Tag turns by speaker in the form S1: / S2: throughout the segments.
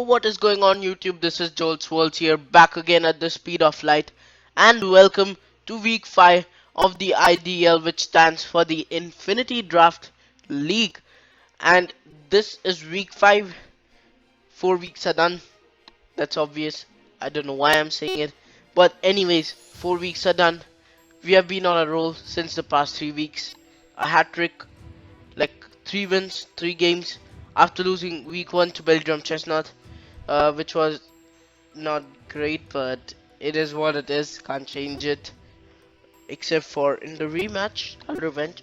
S1: What is going on YouTube? This is Joel's World here, back again at the speed of light, and welcome to week 5 of the IDL, which stands for the Infinity Draft League. And this is week 5. 4 weeks are done. That's obvious. I don't know why I'm saying it. But anyways, 4 weeks are done. We have been on a roll since the past 3 weeks. A hat trick, like 3 wins, 3 games after losing week 1 to Belgium Chestnut, which was not great, but it is what it is. Can't change it. Except for in the rematch,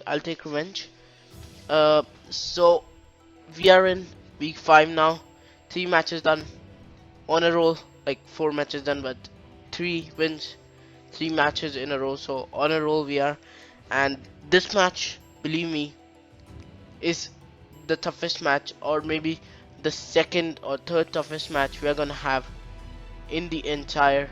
S1: I'll take revenge. So we are in week 5 now. 3 matches done on a roll, like 4 matches done, but 3 wins, 3 matches in a row. So on a roll we are, and this match, believe me, is the toughest match, or maybe the second or third toughest match we are gonna have in the entire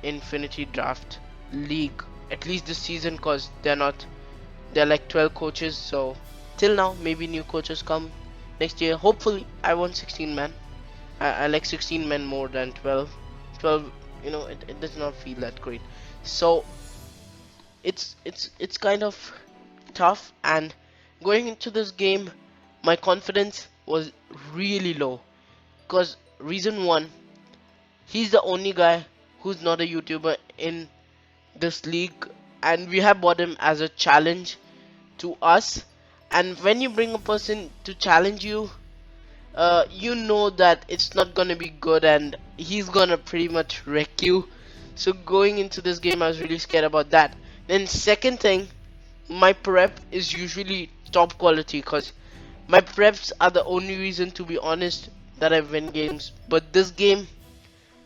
S1: Infinity Draft League, at least this season, cause they're like 12 coaches. So till now, maybe new coaches come next year. Hopefully, I want 16 men. I like 16 men more than 12. 12, it does not feel that great. So it's kind of tough, and going into this game, my confidence was really low. Cause reason one, he's the only guy who's not a YouTuber in this league, and we have bought him as a challenge to us. And when you bring a person to challenge you, you know that it's not gonna be good, and he's gonna pretty much wreck you. So going into this game, I was really scared about that. Then second thing, my prep is usually top quality, cause my preps are the only reason, to be honest, that I win games. But this game,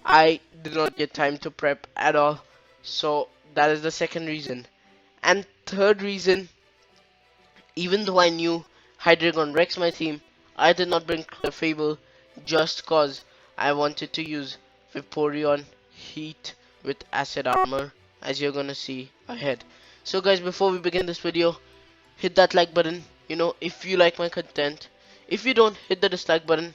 S1: I did not get time to prep at all. So that is the second reason. And third reason, even though I knew Hydreigon wrecks my team, I did not bring the Fable just cause I wanted to use Vaporeon Heat with Acid Armor, as you're gonna see ahead. So guys, before we begin this video, hit that like button, if you like my content. If you don't, hit the dislike button,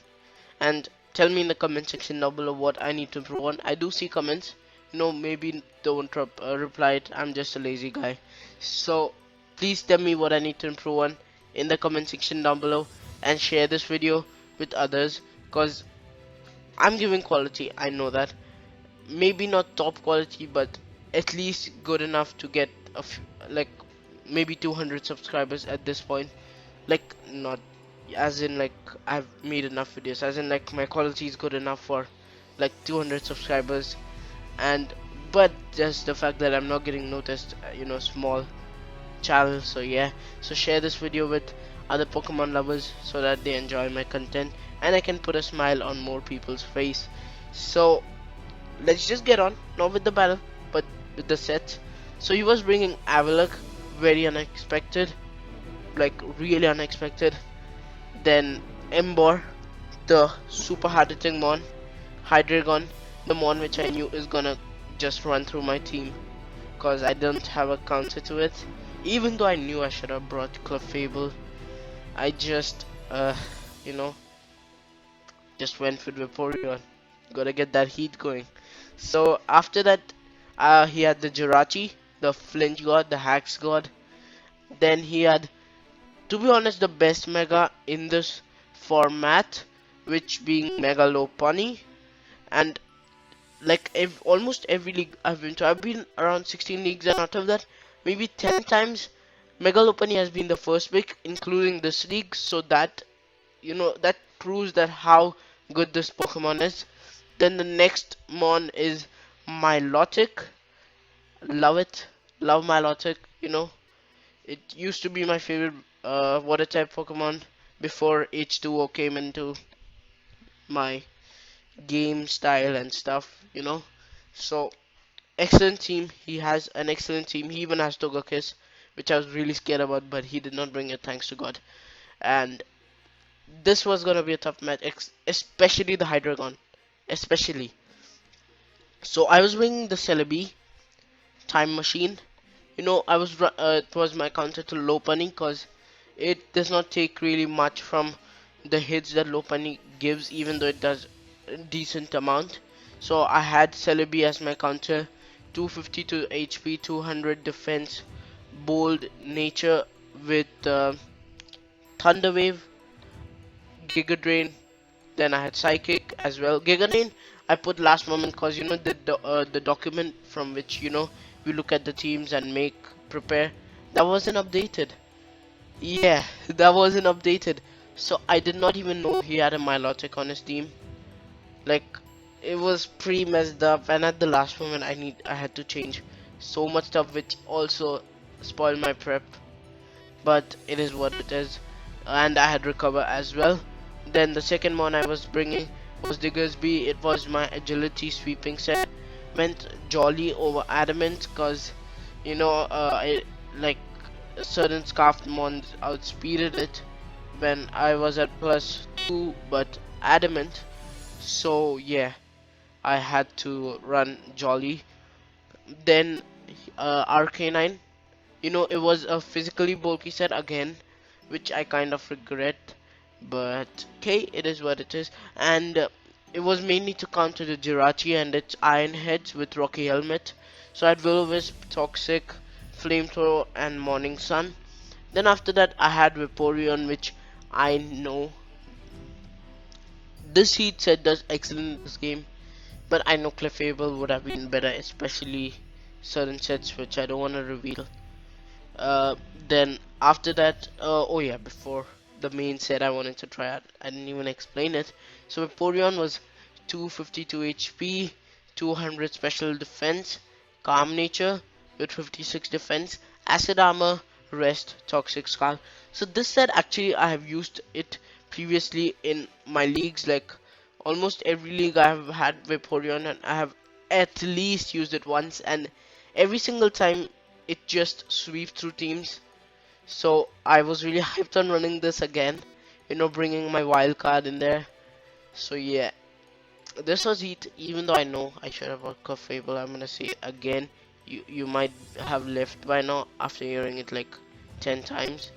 S1: and tell me in the comment section down below what I need to improve on. I do see comments, maybe don't reply it. I'm just a lazy guy. So please tell me what I need to improve on in the comment section down below, and share this video with others, cause I'm giving quality. I know that, maybe not top quality, but at least good enough to get like maybe 200 subscribers at this point. Like, not as in like I've made enough videos, as in like my quality is good enough for like 200 subscribers. And but just the fact that I'm not getting noticed, small channel. So yeah, so share this video with other Pokemon lovers so that they enjoy my content, and I can put a smile on more people's face. So let's just get on, not with the battle, but with the set. So he was bringing Avalok, very unexpected, like really unexpected. Then Embor, the super hard hitting mon. Hydreigon, the mon which I knew is gonna just run through my team, cause I don't have a counter to it. Even though I knew I should have brought Clefable, I just you know just went with Vaporeon. Gotta get that heat going. So after that, he had the Jirachi, the flinch god, the hacks god. Then he had, to be honest, the best mega in this format, which being Mega Lopunny. And like almost every league I've been to, I've been around 16 leagues, and out of that, maybe 10 times Mega Lopunny has been the first pick, including this league. So that, that proves that how good this Pokemon is. Then the next mon is Milotic. Love it, love Milotic. It used to be my favorite water type Pokemon before H2O came into my game style and stuff. So excellent team. He has an excellent team. He even has Togekiss, which I was really scared about, but he did not bring it, thanks to God. And this was gonna be a tough match, especially the Hydreigon, especially. So I was bringing the Celebi Time Machine. It was my counter to Lopunny, cause it does not take really much from the hits that Lopunny gives, even though it does decent amount. So I had Celebi as my counter, 252 HP, 200 defense, bold nature with Thunder Wave, Giga Drain. Then I had Psychic as well. Giga Drain I put last moment because you know the document from which we look at the teams and make prepare, that wasn't updated. Yeah, that wasn't updated. So I did not even know he had a Milotic on his team. Like it was pretty messed up, and at the last moment I had to change so much stuff, which also spoiled my prep. But it is what it is, and I had recover as well. Then the second one I was bringing was Diggersby. It was my agility sweeping set. Went Jolly over Adamant because like a certain scarfed mon outspeeded it when I was at +2, but Adamant. So yeah, I had to run Jolly. Then Arcanine. It was a physically bulky set again, which I kind of regret. But okay, it is what it is. And it was mainly to counter the Jirachi and its Iron Heads with Rocky Helmet. So I had Will-O-Wisp, Toxic, Flamethrower, and Morning Sun. Then after that, I had Vaporeon, which I know this heat set does excellent in this game. But I know Clefable would have been better, especially certain sets which I don't want to reveal. Uh, then after that, oh yeah, before the main set I wanted to try out, I didn't even explain it. So Vaporeon was 252 HP, 200 special defense, calm nature with 56 defense, acid armor, rest, toxic skull. So this set actually I have used it previously in my leagues, like almost every league I have had Vaporeon, and I have at least used it once, and every single time it just sweeps through teams. So I was really hyped on running this again, bringing my wild card in there. So yeah, this was it. Even though I know I should have got Fable, I'm gonna say it again. You might have left by now after hearing it like 10 times.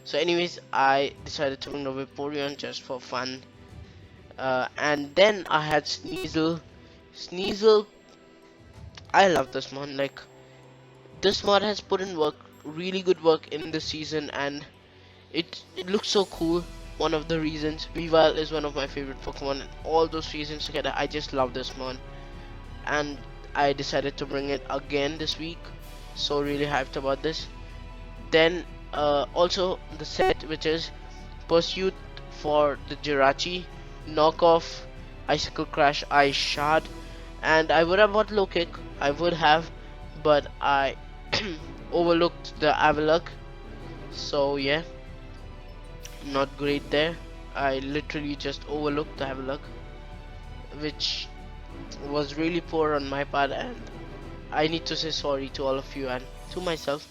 S1: So anyways, I decided to bring the Vaporeon just for fun. And then I had Sneasel. Sneasel, I love this one. Like, this mod has put in work, really good work in this season, and it looks so cool. One of the reasons Weavile is one of my favorite Pokemon, and all those reasons together, I just love this mod. And I decided to bring it again this week, so really hyped about this. Then also the set, which is Pursuit for the Jirachi, Knockoff, Icicle Crash, Ice Shard, and I would have bought Low Kick, I would have, but I overlooked the Avalok. So yeah, not great there. I literally just overlooked the Avalok, which was really poor on my part, and I need to say sorry to all of you and to myself,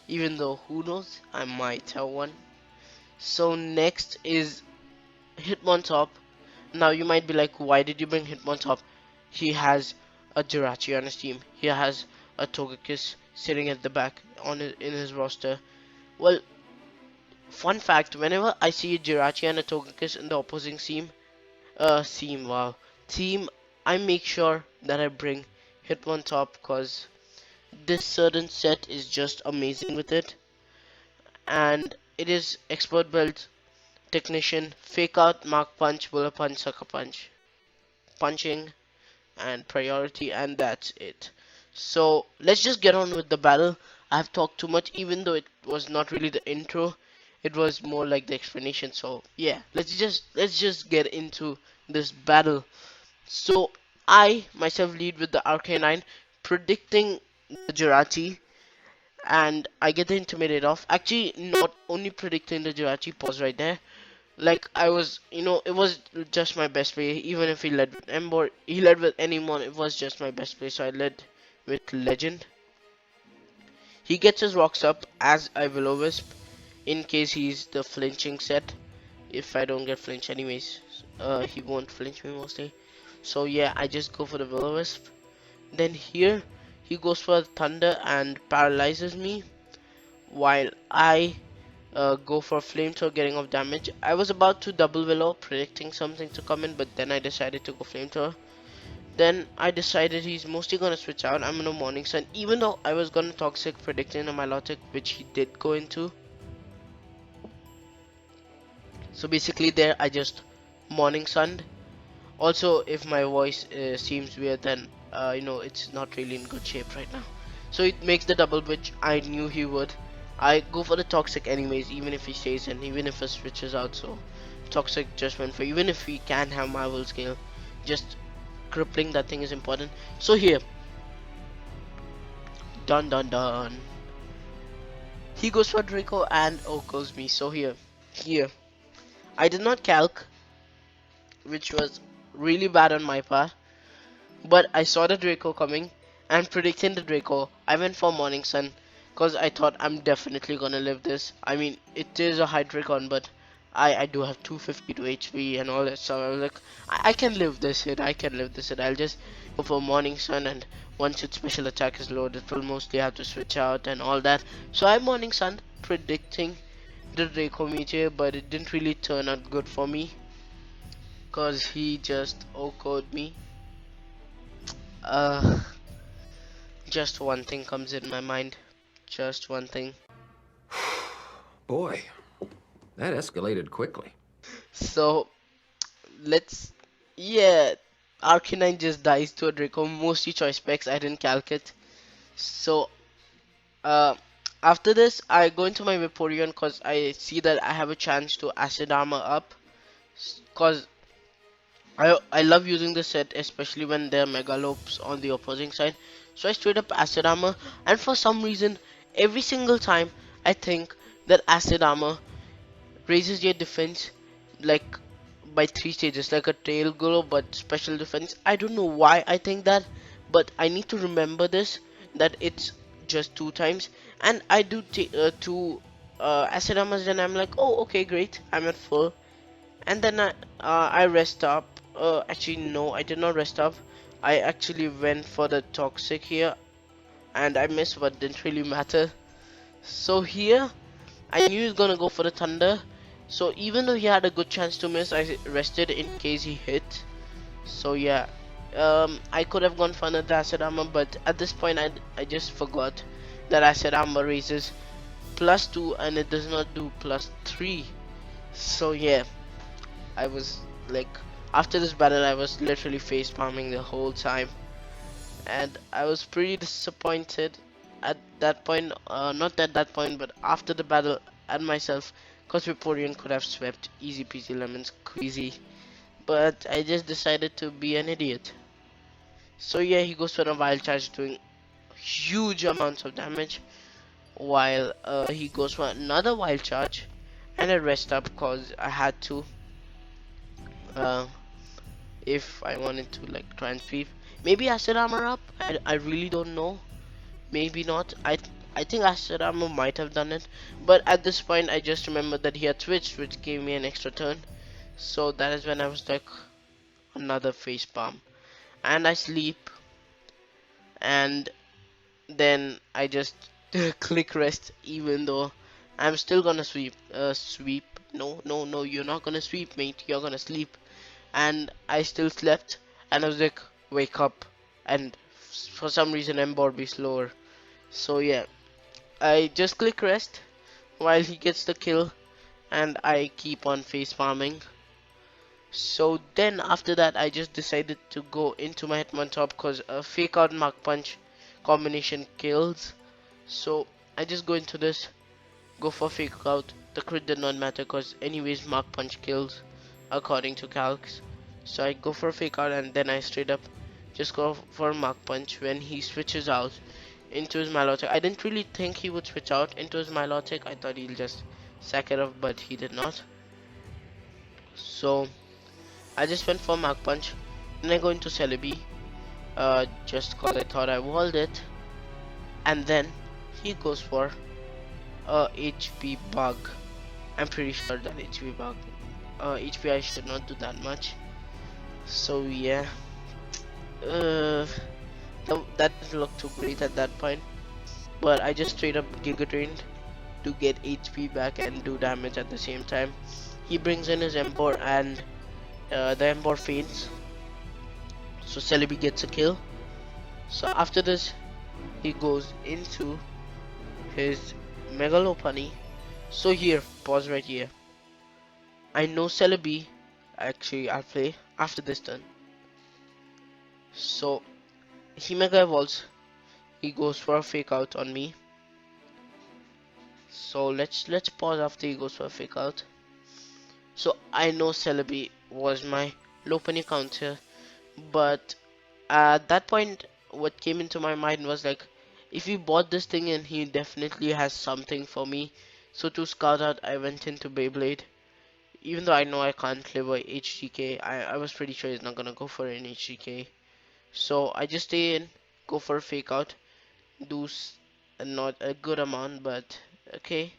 S1: even though who knows, I might have one. So next is Hitmontop. Now you might be like, why did you bring Hitmontop? He has a Jirachi on his team. He has a Togekiss sitting at the back in his roster. Well, fun fact, whenever I see a Jirachi and a Togekiss in the opposing team, I make sure that I bring Hitmontop because this certain set is just amazing with it. And it is Expert Belt, Technician, Fake Out, Mark Punch, Bullet Punch, Sucker Punch, Punching, and Priority, and that's it. So let's just get on with the battle. I've talked too much, even though it was not really the intro, it was more like the explanation. So yeah, let's just get into this battle. So I myself lead with the Arcanine, predicting the Jirachi, and I get the Intimidate off. Actually, not only predicting the Jirachi, pause right there. Like I was, it was just my best play. Even if he led with Ember, he led with anyone, it was just my best play. So I led with Legend. He gets his rocks up as I Will-O-Wisp in case he's the flinching set. If I don't get flinch anyways, he won't flinch me mostly. So yeah, I just go for the Will-O-Wisp. Then here he goes for Thunder and paralyzes me, while I go for flamethrower, getting off damage. I was about to double willow, predicting something to come in, but then I decided to go flamethrower. Then I decided he's mostly gonna switch out. I'm gonna morning sun, even though I was gonna toxic predicting a Milotic, which he did go into. So basically there I just morning sunned. Also, if my voice seems weird, then you know it's not really in good shape right now. So it makes the double, which I knew he would. I go for the toxic anyways, even if he stays in, even if he switches out. So toxic just went for, even if we can have Marvel scale, just crippling that thing is important. So here, dun dun dun, he goes for Draco and oh goes me. So here, I did not calc, which was really bad on my part. But I saw the Draco coming and predicting the Draco, I went for Morning Sun because I thought I'm definitely gonna live this. I mean, it is a high Dracon, but I do have 252 HP and all that, so I was like, I can live this hit, I can live this hit. I'll just go for Morning Sun, and once its special attack is low, it will mostly have to switch out and all that. So I Morning Sun predicting the Draco Meteor, but it didn't really turn out good for me because he just OHKO'd me. Uh, just one thing comes in my mind. Just one thing.
S2: Boy, that escalated quickly.
S1: So let's, yeah, Arcanine just dies to a Draco. Mostly choice specs. I didn't calculate. So uh, after this, I go into my Vaporeon because I see that I have a chance to acid armor up. Cause I love using this set, especially when there are Megalopes on the opposing side. So I straight up acid armor, and for some reason, every single time I think that acid armor raises your defense like by 3 stages, like a tail glow but special defense. I don't know why I think that, but I need to remember this, that it's just 2 times, and I do two acid armors, and I'm like, oh okay, great, I'm at full. And then I rest up. Actually no, I did not rest up. I actually went for the toxic here and I missed, but didn't really matter. So here I knew he was gonna go for the thunder, so even though he had a good chance to miss, I rested in case he hit. So yeah, I could have gone for another acid armor, but at this point I just forgot that acid armor raises +2 and it does not do +3. So yeah, I was like, after this battle I was literally face palming the whole time, and I was pretty disappointed at that point, not at that point but after the battle, at myself, cause Vaporeon could have swept easy peasy lemon squeezy, but I just decided to be an idiot. So yeah, he goes for a wild charge doing huge amounts of damage, while he goes for another wild charge, and I rest up cause I had to, uh, if I wanted to like try and sweep. Maybe acid armor up. I really don't know. Maybe not. I think acid armor might have done it, but at this point I just remembered that he had switched, which gave me an extra turn. So that is when I was like, another face palm, and I sleep, and then I just click rest, even though I'm still gonna sweep. Sweep. No, no, no. You're not gonna sweep, mate. You're gonna sleep. And I still slept, and I was like, wake up, and for some reason Embor be slower. So yeah, I just click rest while he gets the kill, and I keep on face farming. So then after that I just decided to go into my Hitmontop because a fake out Mach Punch combination kills. So I just go into this, go for fake out. The crit did not matter because anyways Mach Punch kills according to calcs. So I go for fake out, and then I straight up just go for Mach Punch when he switches out into his Milotic. I didn't really think he would switch out into his Milotic. I thought he'll just sack it off, but he did not. So I just went for Mach Punch. Then I go into Celebi, just cause I thought I walled it. And then he goes for a HP bug. I'm pretty sure that HP bug. HP I should not do that much. So yeah, that didn't look too great at that point. But I just straight up Giga Drained. to get HP back and do damage at the same time. He brings in his Embor and the Embor faints, so Celebi gets a kill. So after this, he goes into his Megalopony. So here, pause right here. I know Celebi. Actually, I'll play after this turn. So he Mega Evolves. He goes for a fake out on me. So let's pause after he goes for a fake out. So I know Celebi was my Lopunny counter, but at that point, what came into my mind was like, if he bought this thing and he definitely has something for me. So to scout out, I went into Beyblade. Even though I know I can't live a HGK, I was pretty sure he's not gonna go for an HGK. So I just stay in, go for a fake out, do not a good amount, but okay.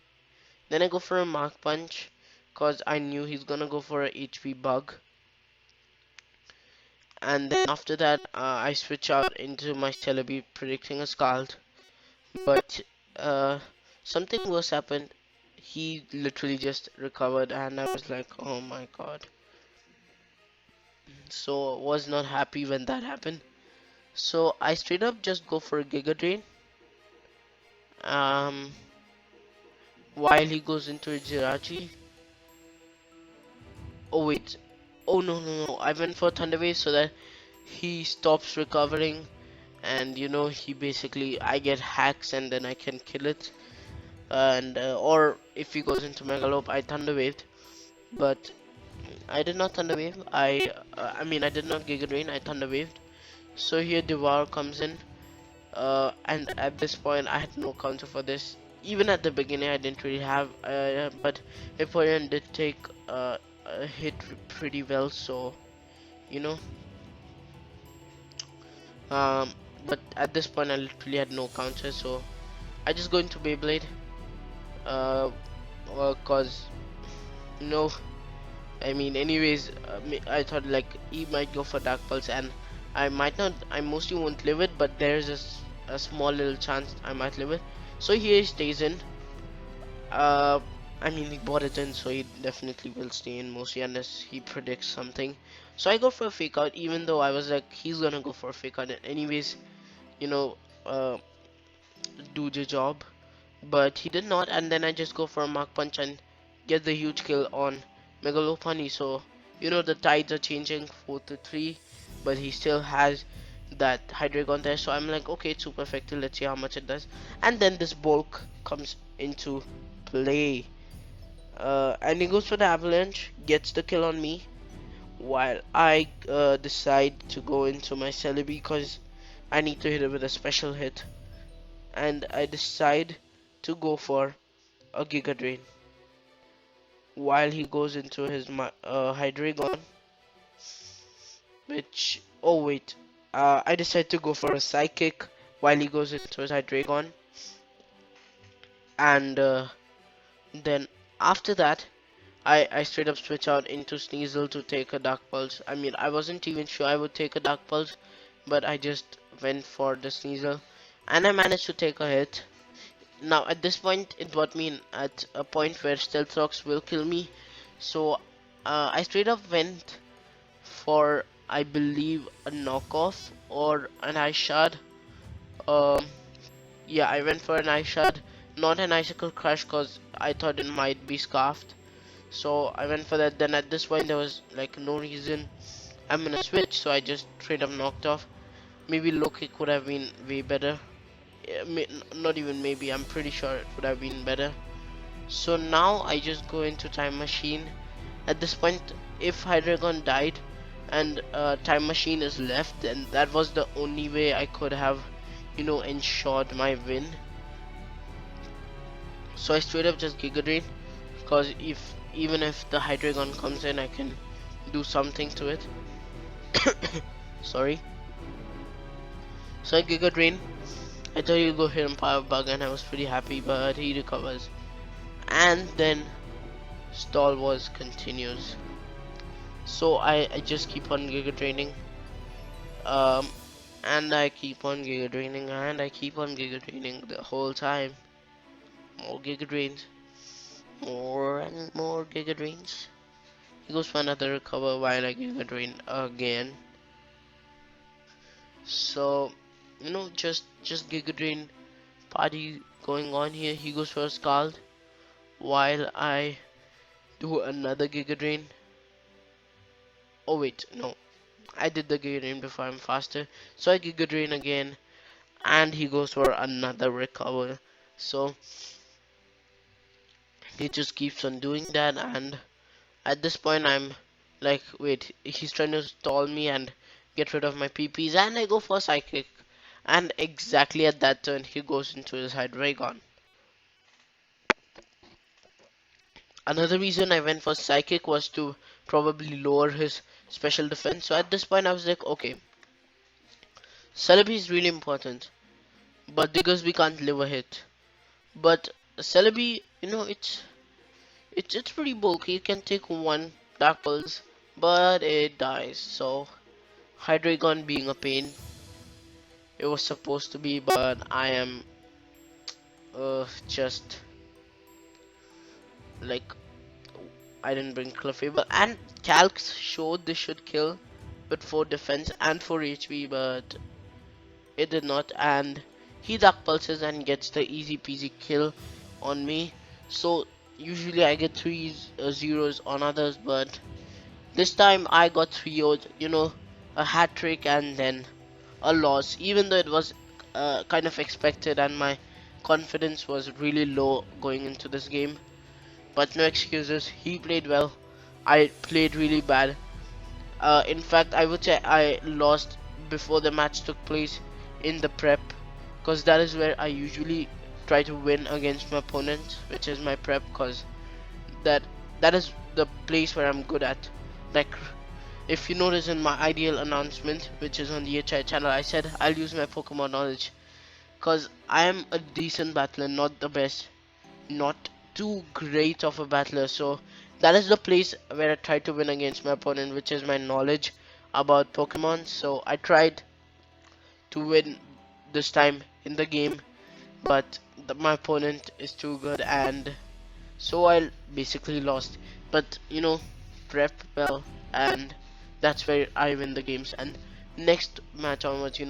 S1: Then I go for a Mark Punch, cause I knew he's gonna go for a HP bug. And then after that, I switch out into my Celebi, predicting a Scald. But uh, something worse happened. He literally just recovered, and I was like, oh my god. So was not happy when that happened. So I straight up just go for a Giga Drain. Um, while he goes into a Jirachi. Oh wait. Oh no. I went for Thunder Wave so that he stops recovering, and he basically, I get hacks and then I can kill it. And or if he goes into Megalope, I Thunder Waved. But I did not Thunder Wave. I mean I did not Giga Drain. I Thunder Waved. So here Devour comes in. And at this point I had no counter for this. Even at the beginning I didn't really have, but Vaporeon did take a hit pretty well, so you know. Um, but at this point I literally had no counter, so I just go into Beyblade. Uh, cause no, I mean anyways, I thought like he might go for Dark Pulse, and I might not. I mostly won't live it, but there's a small little chance I might live it. So here he stays in. Uh, I mean he bought it in, so he definitely will stay in mostly unless he predicts something. So I go for a fake out, even though I was like he's gonna go for a fake out anyways. You know, uh, do the job. But he did not, and then I just go for a Mark Punch and get the huge kill on Megalopony. So the tides are changing 4-3, but he still has that Hydreigon there. So I'm like, okay, it's super effective. Let's see how much it does. And then this bulk comes into play, and he goes for the Avalanche, gets the kill on me, while I decide to go into my Celebi because I need to hit it with a special hit, and I decide to go for a Giga Drain while he goes into his Hydreigon, which, oh wait, I decide to go for a Psychic while he goes into his Hydreigon, and then after that I straight up switch out into Sneasel to take a Dark Pulse. I mean I wasn't even sure I would take a Dark Pulse, but I just went for the Sneasel and I managed to take a hit. Now at this point it brought me in at a point where Stealth Rocks will kill me, so I straight up went for, I believe, a knockoff or an Ice Shard. Um, yeah, I went for an Ice Shard, not an Icicle Crush because I thought it might be Scarfed. So I went for that. Then at this point there was like no reason I'm gonna switch, so I just straight up knocked off. Maybe low kick would have been way better. Not even maybe, I'm pretty sure it would have been better. So now I just go into Time Machine. At this point, if Hydreigon died and Time Machine is left, then that was the only way I could have, ensured my win. So I straight up just Giga Drain, because even if the Hydreigon comes in, I can do something to it. Sorry. So I Giga Drain. I thought he'd go hit him Power Bug and I was pretty happy, but he recovers. And then Stall Wars continues. So I just keep on Giga Draining. And I keep on Giga Draining and I keep on Giga Draining the whole time. More Giga Drains. More and more Giga Drains. He goes for another recover while I Giga Drain again. So, just Giga Drain party going on here. He goes for a Scald while I do another Giga Drain. Oh wait, no. I did the Giga Drain before I'm faster. So I Giga Drain again and he goes for another recover. So he just keeps on doing that, and at this point I'm like, wait, he's trying to stall me and get rid of my PPs, and I go for Psychic, and exactly at that turn he goes into his Hydreigon. Another reason I went for Psychic was to probably lower his special defense. So at this point I was like, okay, Celebi is really important, but because we can't live a hit. But Celebi, it's pretty bulky. It can take one Dark Pulse, but it dies. So Hydreigon being a pain, it was supposed to be, but I am just like, I didn't bring Clefable, and Calcs showed this should kill with 4 defense and 4 HP, but it did not, and he Dark Pulses and gets the easy peasy kill on me. So usually I get 3 zeros on others, but this time I got 3 0'd, a hat trick and then a loss, even though it was kind of expected and my confidence was really low going into this game. But no excuses, he played well, I played really bad. In fact, I would say I lost before the match took place in the prep, because that is where I usually try to win against my opponent, which is my prep, because that that is the place where I'm good at. Like, if you notice in my IDL announcement, which is on the HI channel, I said I'll use my Pokemon knowledge, because I am a decent battler, not the best, not too great of a battler. So that is the place where I try to win against my opponent, which is my knowledge about Pokemon. So I tried to win this time in the game, but my opponent is too good, and so I basically lost. But prep well, and that's where I win the games. And next match onwards,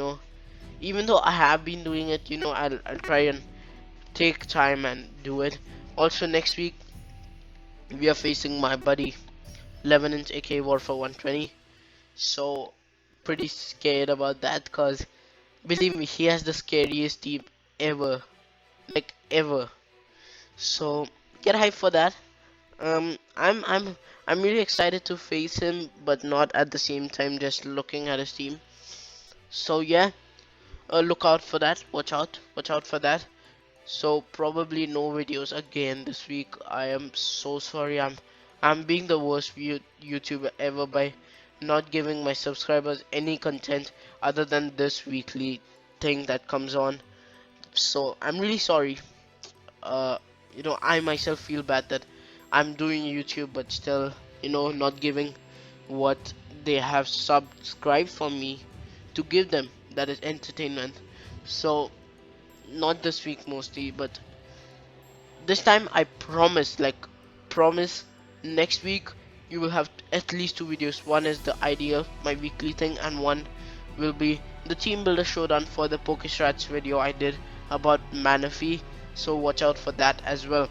S1: even though I have been doing it, I'll try and take time and do it. Also next week we are facing my buddy 11-inch AK War for 120. So pretty scared about that, cause believe me, he has the scariest team ever, like ever. So get hyped for that. I'm really excited to face him, but not at the same time just looking at his team. So yeah, look out for that. Watch out for that. So probably no videos again this week. I am so sorry. I'm being the worst YouTuber ever by not giving my subscribers any content other than this weekly thing that comes on. So I'm really sorry. uh I myself feel bad that I'm doing YouTube but still not giving what they have subscribed for me to give them, that is entertainment. So not this week mostly, but this time I promise, like promise, next week you will have at least 2 videos. One is the IDL, my weekly thing, and one will be the team builder showdown for the Pokestrats video I did about Manaphy. So watch out for that as well.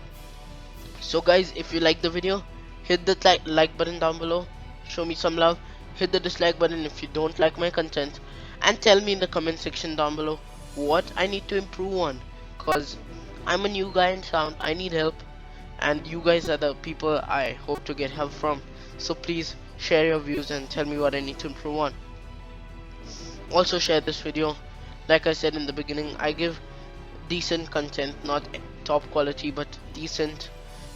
S1: So guys, if you like the video, hit the like button down below, show me some love. Hit the dislike button if you don't like my content, and tell me in the comment section down below what I need to improve on, cause I'm a new guy in sound, I need help, and you guys are the people I hope to get help from. So please share your views and tell me what I need to improve on. Also share this video. Like I said in the beginning, I give decent content, not top quality but decent.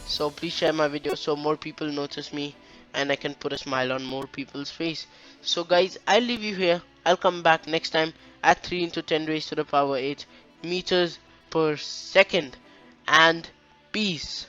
S1: So please share my video so more people notice me and I can put a smile on more people's face. So guys, I'll leave you here. I'll come back next time at 3 into 10 raised to the power 8 meters per second, and peace.